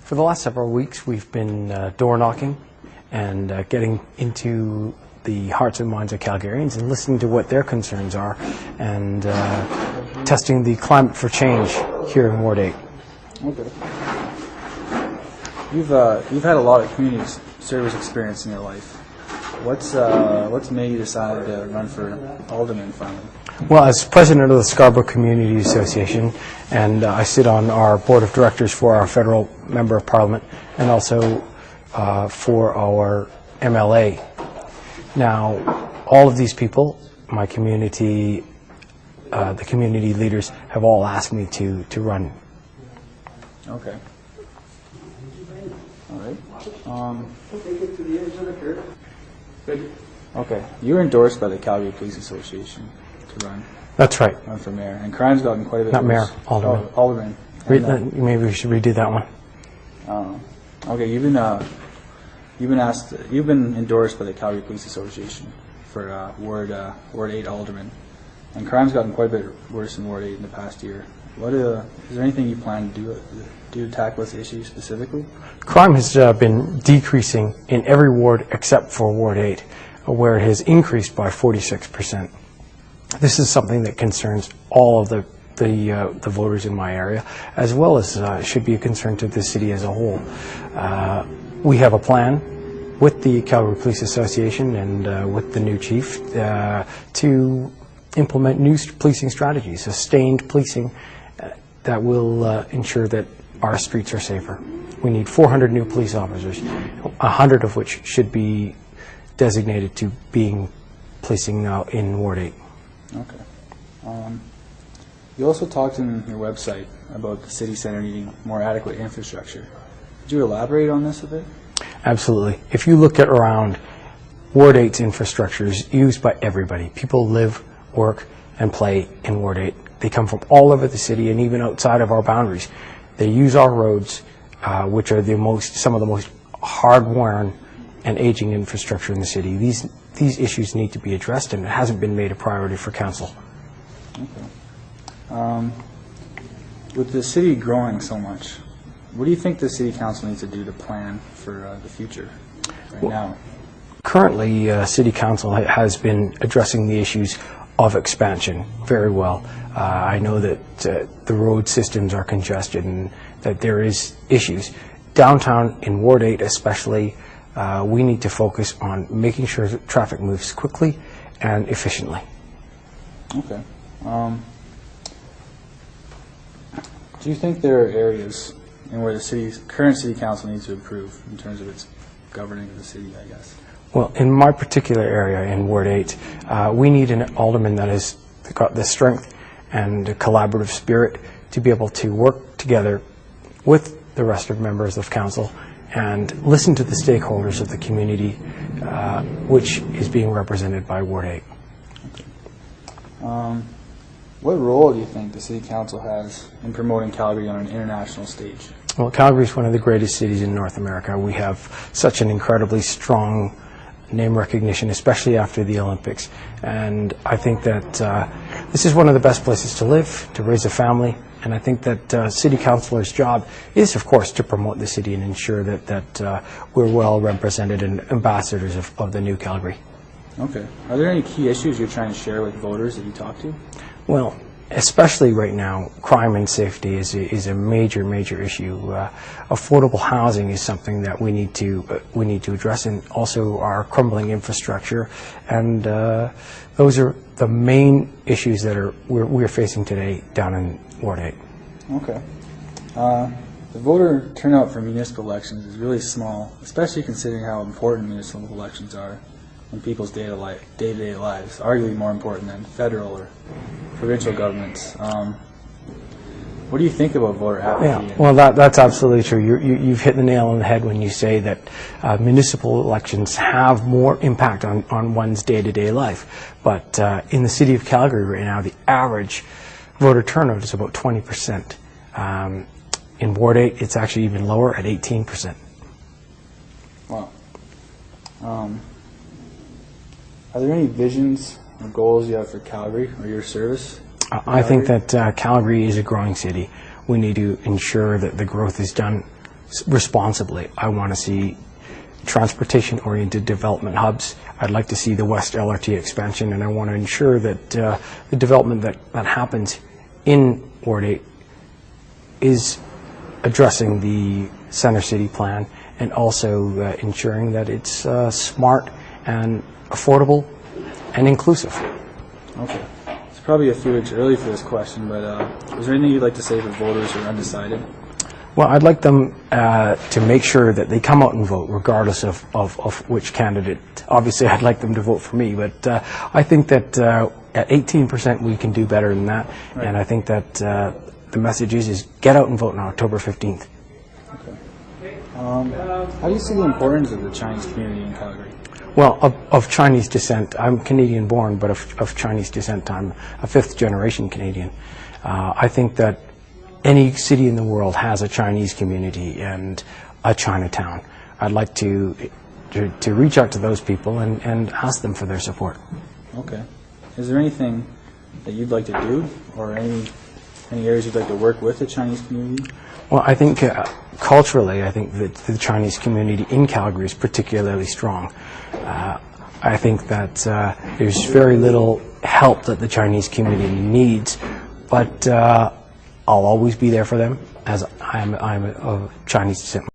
For the last several weeks, we've been door knocking and getting into the hearts and minds of Calgarians and listening to what their concerns are and testing the climate for change here in Ward 8. Okay. You've had a lot of community service experience in your life. What's made you decide to run for Alderman finally? Well, as president of the Scarboro Community Association, and I sit on our board of directors for our federal member of parliament and also for our MLA. Now, all of these people, my community, the community leaders, have all asked me to run. Okay. All right. Okay. You were endorsed by the Calgary Police Association to run. That's right. Run for mayor, and crime's gotten quite a bit. Not worse. mayor, Alderman. Oh, Alderman. Maybe we should redo that one. Okay. You've been endorsed by the Calgary Police Association for Ward 8 Alderman, and crime's gotten quite a bit worse in Ward 8 in the past year. Is there anything you plan to do to tackle this issue specifically? Crime has been decreasing in every ward except for Ward 8, where it has increased by 46%. This is something that concerns all of the voters in my area, as well as should be a concern to the city as a whole. We have a plan with the Calgary Police Association and with the new chief to implement new policing strategies, sustained policing that will ensure that our streets are safer. We need 400 new police officers, 100 of which should be designated to being policing in Ward 8. Okay. You also talked in your website about the city centre needing more adequate infrastructure. Could you elaborate on this a bit? Absolutely. If you look at around, Ward 8's infrastructure is used by everybody. People live, work, and play in Ward 8. They come from all over the city and even outside of our boundaries. They use our roads, which are some of the most hard-worn and aging infrastructure in the city. These issues need to be addressed, and it hasn't been made a priority for council. Okay. With the city growing so much, what do you think the city council needs to do to plan for the future now? Currently, city council has been addressing the issues of expansion very well. I know that the road systems are congested and that there is issues. Downtown in Ward 8 especially, we need to focus on making sure that traffic moves quickly and efficiently. Okay. Do you think there are areas in where the current city council needs to improve in terms of its governing of the city, I guess? Well, in my particular area in Ward 8, we need an alderman that has got the strength and a collaborative spirit to be able to work together with the rest of members of council and listen to the stakeholders of the community, which is being represented by Ward 8. Okay. What role do you think the city council has in promoting Calgary on an international stage? Well, Calgary is one of the greatest cities in North America. We have such an incredibly strong name recognition, especially after the Olympics. And I think that this is one of the best places to live, to raise a family. And I think that city councilor's job is, of course, to promote the city and ensure that we're well represented and ambassadors of the new Calgary. Okay. Are there any key issues you're trying to share with voters that you talk to? Well, especially right now, crime and safety is a major issue. Affordable housing is something that we need to address, and also our crumbling infrastructure. And those are the main issues that we're facing today down in Ward 8. Okay. The voter turnout for municipal elections is really small, especially considering how important municipal elections are in people's day-to-day lives, arguably more important than federal or provincial governments. What do you think about voter apathy? Yeah, well, that's absolutely true. You've hit the nail on the head when you say that municipal elections have more impact on one's day-to-day life. But in the city of Calgary right now, the average voter turnout is about 20%. In Ward 8, it's actually even lower at 18%. Wow. Are there any visions or goals you have for Calgary or your service? I think that Calgary is a growing city. We need to ensure that the growth is done responsibly. I want to see transportation-oriented development hubs. I'd like to see the West LRT expansion, and I want to ensure that the development that happens in Ward 8 is addressing the Center City plan and also ensuring that it's smart and affordable and inclusive. Okay. It's probably a few weeks early for this question, but is there anything you'd like to say for voters who are undecided? Well, I'd like them to make sure that they come out and vote, regardless of which candidate. Obviously, I'd like them to vote for me, but I think that at 18% we can do better than that, right. And I think that the message is get out and vote on October 15th. Okay. How do you see the importance of the Chinese community in Calgary? Well, of Chinese descent, I'm Canadian born, but of Chinese descent, I'm a fifth-generation Canadian. I think that any city in the world has a Chinese community and a Chinatown. I'd like to reach out to those people and ask them for their support. Okay. Is there anything that you'd like to do, or any areas you'd like to work with the Chinese community? Well, I think culturally, I think that the Chinese community in Calgary is particularly strong. I think that there's very little help that the Chinese community needs, but I'll always be there for them, as I'm a Chinese descent.